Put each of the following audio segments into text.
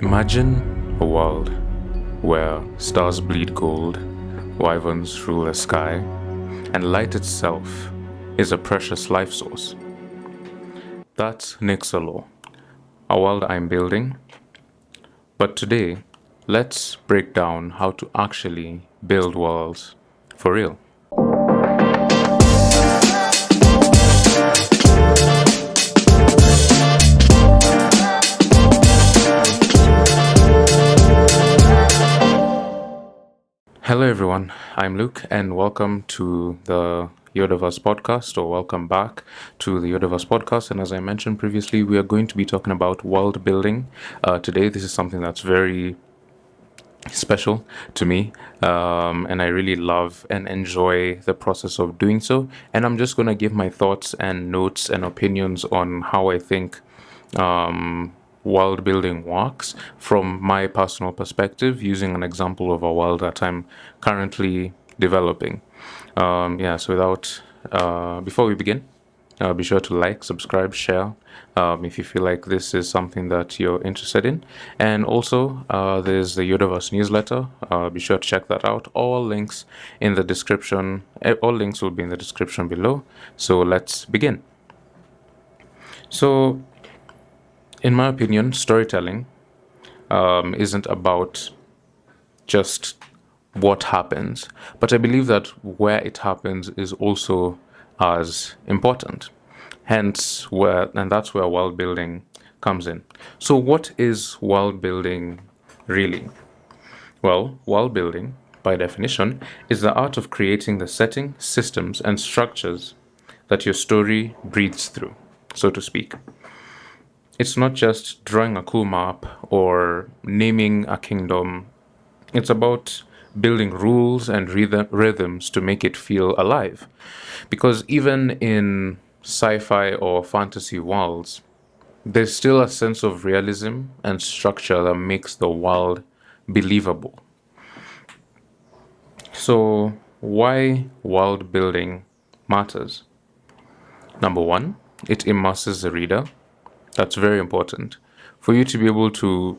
Imagine a world where stars bleed gold, wyverns rule the sky, and light itself is a precious life source. That's Nixalo, a world I'm building. But today, let's break down how to actually build worlds for real. Hello, everyone. I'm Luke, and welcome to the Yodaverse podcast, or welcome back to the Yodaverse podcast. And as I mentioned previously, we are going to be talking about world building today. This is something that's very special to me, and I really love and enjoy the process of doing so. And I'm just going to give my thoughts and notes and opinions on how I think world building works from my personal perspective, using an example of a world that I'm currently developing. So before we begin, be sure to like, subscribe, share if you feel like this is something that you're interested in. And also, there's the Yodaverse newsletter. Be sure to check that out. All links in the description. All links will be in the description below. So let's begin. So, in my opinion, storytelling isn't about just what happens, but I believe that where it happens is also as important. That's where world building comes in. So, what is world building really? Well, world building, by definition, is the art of creating the setting, systems, and structures that your story breathes through, so to speak. It's not just drawing a cool map or naming a kingdom. It's about building rules and rhythms to make it feel alive. Because even in sci-fi or fantasy worlds, there's still a sense of realism and structure that makes the world believable. So, why world building matters? Number one, it immerses the reader. That's very important. For you to be able to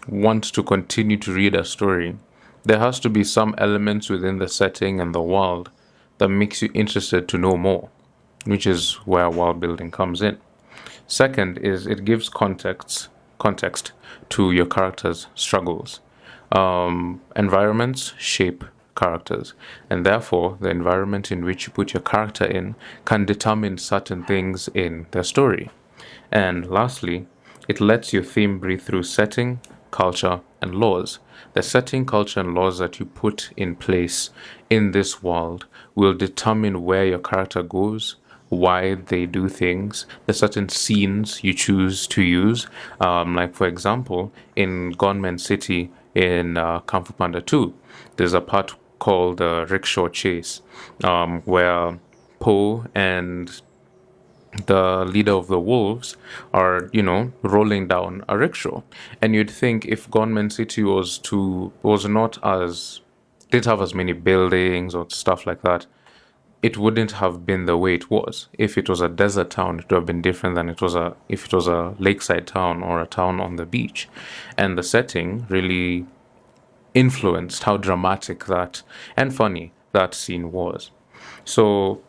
want to continue to read a story, there has to be some elements within the setting and the world that makes you interested to know more, which is where world building comes in. Second is it gives context to your characters' struggles. Environments shape characters, and therefore the environment in which you put your character in can determine certain things in their story. And lastly, it lets your theme breathe through setting, culture, and laws. The setting, culture, and laws that you put in place in this world will determine where your character goes, why they do things, the certain scenes you choose to use. Like, for example, in Gunman City in Kung Fu Panda 2, there's a part called the Rickshaw Chase, where Po and the leader of the wolves are, rolling down a rickshaw. And you'd think if Gunman City didn't have as many buildings or stuff like that, it wouldn't have been the way it was. If it was a desert town, it would have been different than if it was a lakeside town or a town on the beach. And the setting really influenced how dramatic that and funny that scene was. So,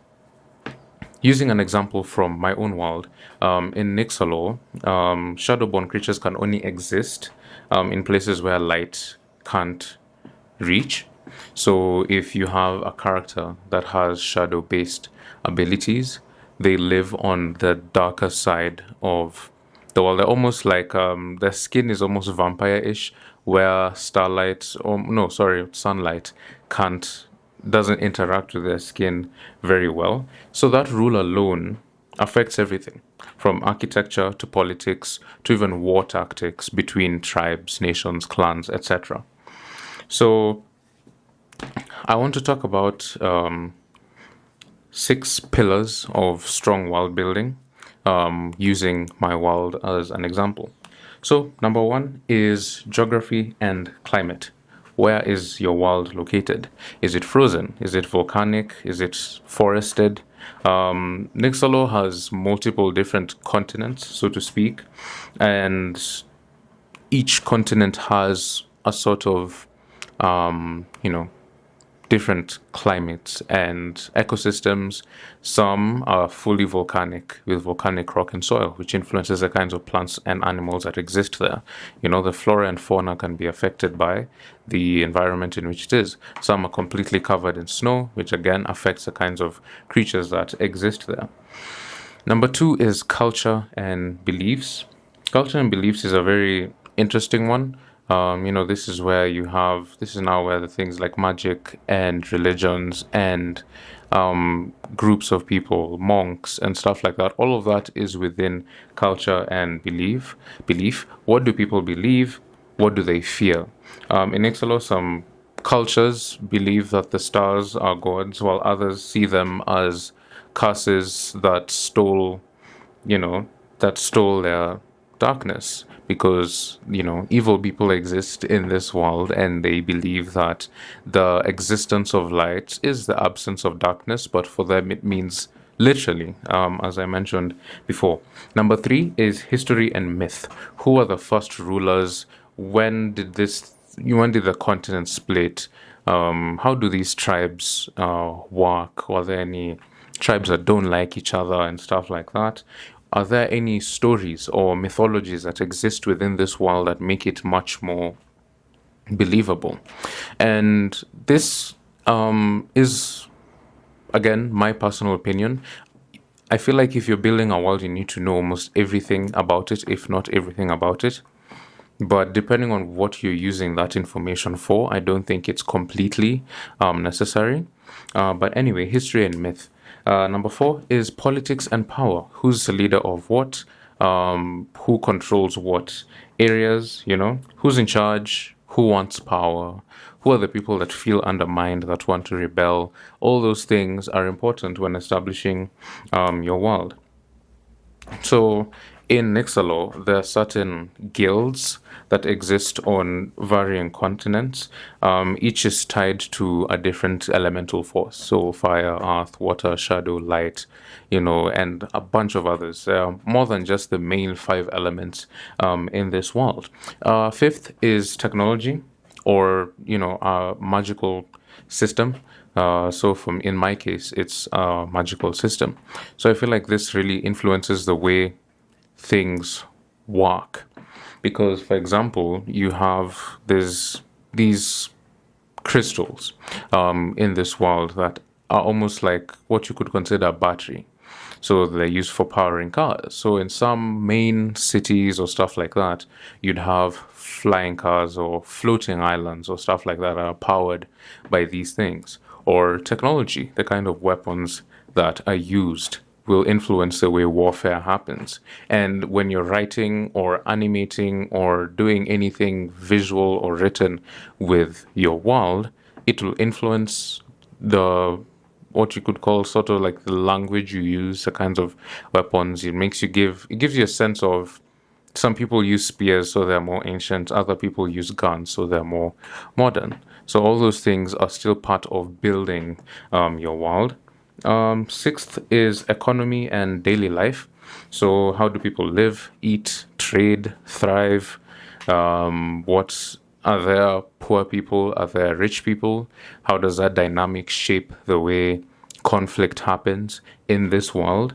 using an example from my own world, in Nixalo, shadowborn creatures can only exist in places where light can't reach. So if you have a character that has shadow-based abilities, they live on the darker side of the world. They're almost like their skin is almost vampire-ish, where sunlight doesn't interact with their skin very well. So that rule alone affects everything from architecture to politics to even war tactics between tribes, nations, clans, etc. So I want to talk about 6 pillars of strong world building, using my world as an example. So number 1 is geography and climate. Where is your world located? Is it frozen? Is it volcanic? Is it forested? Nixalo has multiple different continents, so to speak, and each continent has a sort of, you know, different climates and ecosystems. Some are fully volcanic with volcanic rock and soil, which influences the kinds of plants and animals that exist there. You know, the flora and fauna can be affected by the environment in which it is. Some are completely covered in snow, which again affects the kinds of creatures that exist there. Number two is culture and beliefs. Culture and beliefs is a very interesting one. You know, this is now where the things like magic and religions and groups of people, monks and stuff like that, all of that is within culture and belief. What do people believe? What do they fear? In Ixalo, some cultures believe that the stars are gods, while others see them as curses that stole, that stole their darkness, because evil people exist in this world and they believe that the existence of light is the absence of darkness, but for them it means literally, as I mentioned before. Number three is history and myth. Who are the first rulers? When did the continent split? How do these tribes work? Are there any tribes that don't like each other and stuff like that? Are there any stories or mythologies that exist within this world that make it much more believable? And this is, again, my personal opinion. I feel like if you're building a world, you need to know almost everything about it, if not everything about it. But depending on what you're using that information for, I don't think it's completely necessary. But anyway, history and myth. Number four is politics and power. Who's the leader of what? Who controls what areas? Who's in charge? Who wants power? Who are the people that feel undermined, that want to rebel? All those things are important when establishing your world. So in Nixalo, there are certain guilds that exist on varying continents. Each is tied to a different elemental force. So fire, earth, water, shadow, light, and a bunch of others. More than just the main five elements in this world. Fifth is technology, or, a magical system. So in my case, it's a magical system. So I feel like this really influences the way things work. Because, for example, you have these crystals in this world that are almost like what you could consider a battery. So they're used for powering cars. So in some main cities or stuff like that, you'd have flying cars or floating islands or stuff like that are powered by these things. Or technology, the kind of weapons that are used will influence the way warfare happens. And when you're writing or animating or doing anything visual or written with your world, it will influence what you could call sort of like the language you use, the kinds of weapons. It gives you a sense of, some people use spears, so they're more ancient. Other people use guns, so they're more modern. So all those things are still part of building your world. Sixth is economy and daily life. So how do people live, eat, trade, thrive? Are there poor people? Are there rich people? How does that dynamic shape the way conflict happens in this world?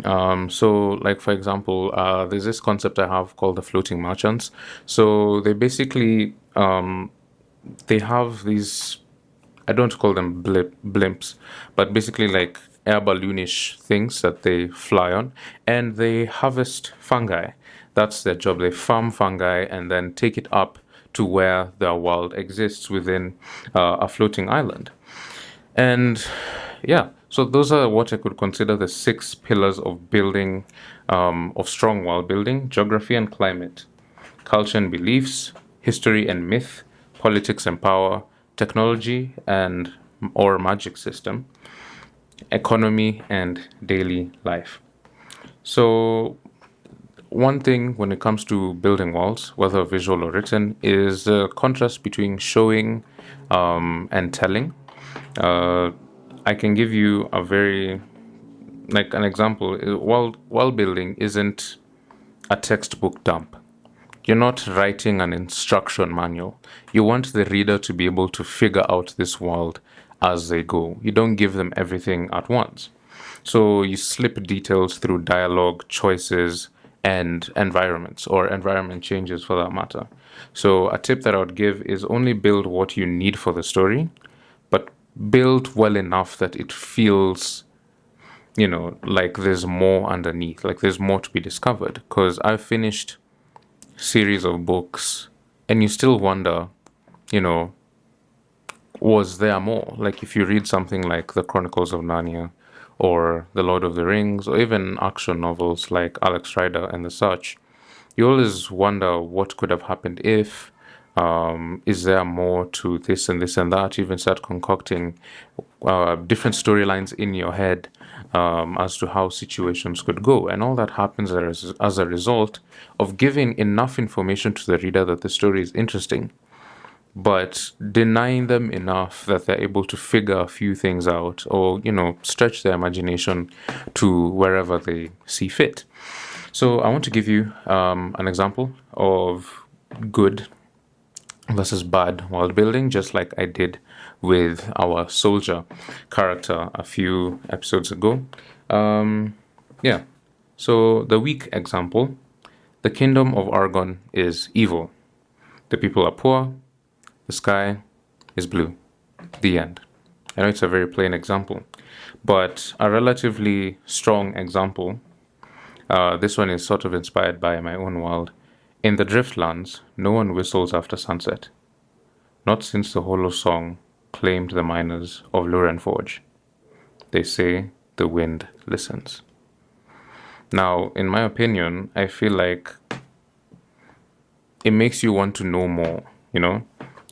So like, for example, there's this concept I have called the floating merchants. So they basically, they have these, I don't call them blimps, but basically like air balloonish things that they fly on, and they harvest fungi. That's their job. They farm fungi and then take it up to where their world exists within a floating island. And yeah, so those are what I could consider the 6 pillars of building, of strong world building: geography and climate, culture and beliefs, history and myth, politics and power, technology and or magic system, economy and daily life. So one thing when it comes to building walls, whether visual or written, is the contrast between showing and telling. I can give you an example. Wall building isn't a textbook dump. You're not writing an instruction manual. You want the reader to be able to figure out this world as they go. You don't give them everything at once. So you slip details through dialogue, choices, and environments, or environment changes for that matter. So a tip that I would give is only build what you need for the story, but build well enough that it feels, like there's more underneath, like there's more to be discovered. Because I've finished series of books and you still wonder, you know, was there more? Like if you read something like The Chronicles of Narnia or The Lord of the Rings or even action novels like Alex Rider and the such, you always wonder what could have happened if, is there more to this and this and that? You even start concocting different storylines in your head as to how situations could go. And all that happens as a result of giving enough information to the reader that the story is interesting, but denying them enough that they're able to figure a few things out or, stretch their imagination to wherever they see fit. So I want to give you an example of good versus bad world building, just like I did with our soldier character a few episodes ago. Yeah. So the weak example, the kingdom of Argon is evil. The people are poor. The sky is blue. The end. I know it's a very plain example, but a relatively strong example. This one is sort of inspired by my own world. In the Driftlands, no one whistles after sunset. Not since the Hollow Song claimed the miners of Luren Forge. They say the wind listens. Now, in my opinion, I feel like it makes you want to know more,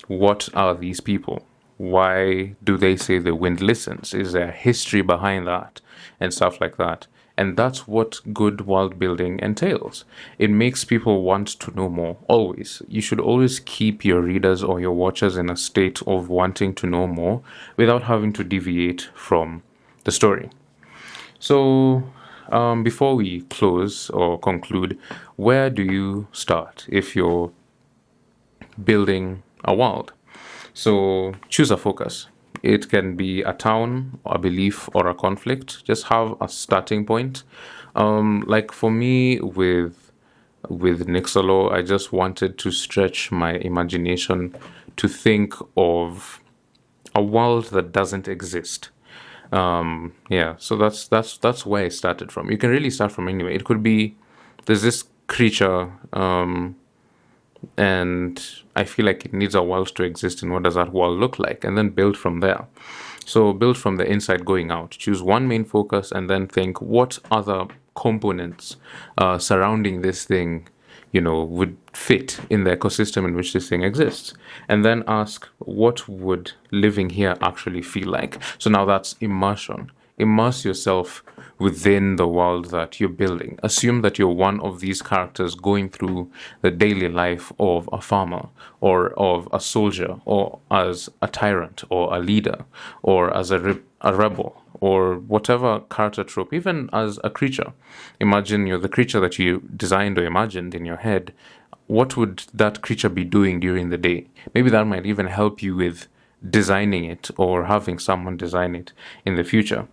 What are these people? Why do they say the wind listens? Is there a history behind that? And stuff like that. And that's what good world building entails. It makes people want to know more, always. You should always keep your readers or your watchers in a state of wanting to know more without having to deviate from the story. So, before we close or conclude, where do you start if you're building a world? So, choose a focus. It can be a town, a belief, or a conflict. Just have a starting point. Like for me with Nixalo, I just wanted to stretch my imagination to think of a world that doesn't exist. Yeah, so that's where I started from. You can really start from anywhere. It could be there's this creature, and I feel like it needs a world to exist, and what does that world look like? And then build from there. So build from the inside going out. Choose one main focus and then think what other components surrounding this thing, would fit in the ecosystem in which this thing exists. And then ask, what would living here actually feel like? So now that's immersion. Immerse yourself within the world that you're building. Assume that you're one of these characters going through the daily life of a farmer or of a soldier or as a tyrant or a leader or as a rebel or whatever character trope, even as a creature. Imagine you're the creature that you designed or imagined in your head. What would that creature be doing during the day? Maybe that might even help you with designing it or having someone design it in the future.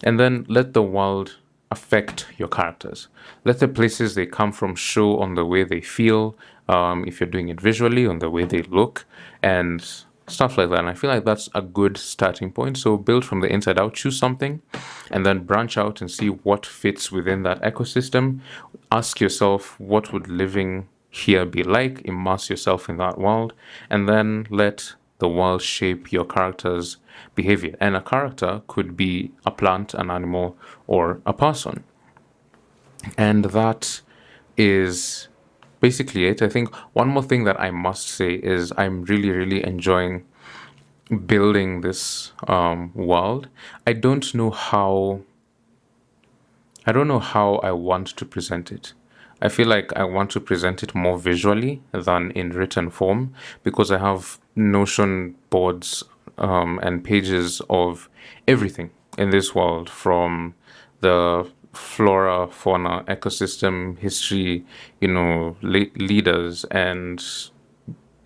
And then let the world affect your characters. Let the places they come from show on the way they feel, if you're doing it visually, on the way they look, and stuff like that. And I feel like that's a good starting point. So build from the inside out, choose something, and then branch out and see what fits within that ecosystem. Ask yourself, what would living here be like? Immerse yourself in that world, and then let the world shape your character's behavior. And a character could be a plant, an animal, or a person. And that is basically it. I think one more thing that I must say is I'm really, really enjoying building this world. I don't know how I want to present it. I feel like I want to present it more visually than in written form because I have Notion boards and pages of everything in this world, from the flora, fauna, ecosystem, history, leaders and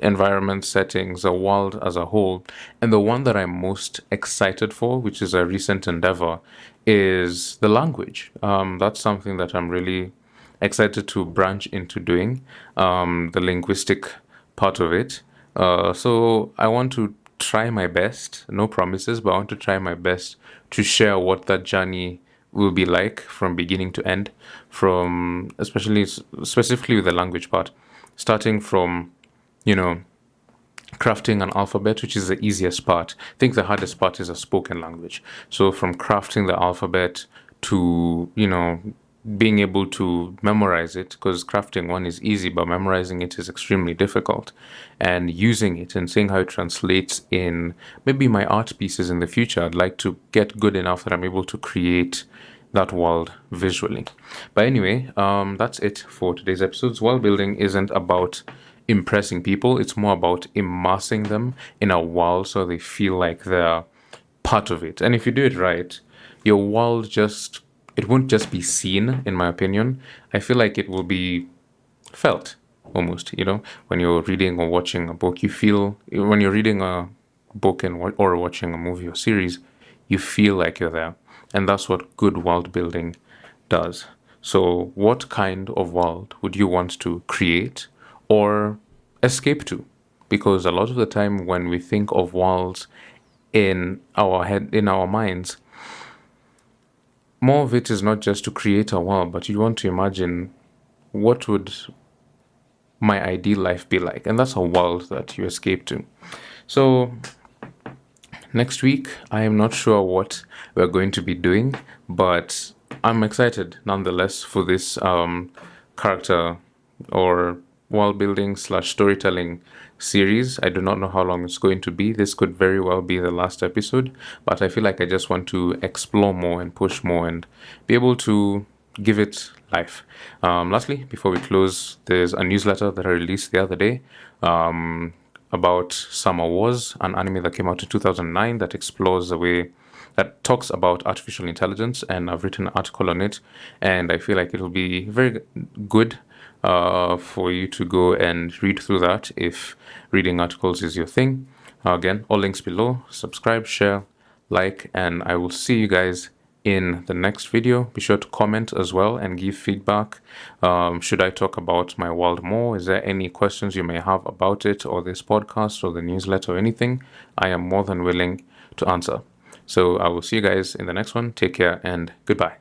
environment settings, the world as a whole. And the one that I'm most excited for, which is a recent endeavor, is the language. That's something that I'm really excited to branch into doing, the linguistic part of it. So I want to try my best, no promises, but I want to try my best to share what that journey will be like from beginning to end, from especially specifically with the language part, starting from, you know, crafting an alphabet, which is the easiest part. I think the hardest part is a spoken language. So from crafting the alphabet to, being able to memorize it, because crafting one is easy, but memorizing it is extremely difficult. And using it and seeing how it translates in maybe my art pieces in the future. I'd like to get good enough that I'm able to create that world visually. But anyway, that's it for today's episodes. World building isn't about impressing people, it's more about immersing them in a world so they feel like they're part of it. And if you do it right, your world it won't just be seen, in my opinion. I feel like it will be felt almost, when you're reading or watching a book, you feel, when you're reading a book or watching a movie or series, you feel like you're there. And that's what good world building does. So what kind of world would you want to create or escape to? Because a lot of the time when we think of worlds in our head, in our minds, more of it is not just to create a world, but you want to imagine what would my ideal life be like, and that's a world that you escape to. So next week, I am not sure what we're going to be doing, but I'm excited nonetheless for this character or world building / storytelling series. I do not know how long it's going to be. This could very well be the last episode, but I feel like I just want to explore more and push more and be able to give it life. Lastly, before we close, there's a newsletter that I released the other day about Summer Wars, an anime that came out in 2009 that explores the way that talks about artificial intelligence, and I've written an article on it, and I feel like it'll be very good for you to go and read through that if reading articles is your thing. Again, all links below. Subscribe, share, like, and I will see you guys in the next video. Be sure to comment as well and give feedback. Should I talk about my world more? Is there any questions you may have about it or this podcast or the newsletter or anything? I am more than willing to answer. So I will see you guys in the next one. Take care and goodbye.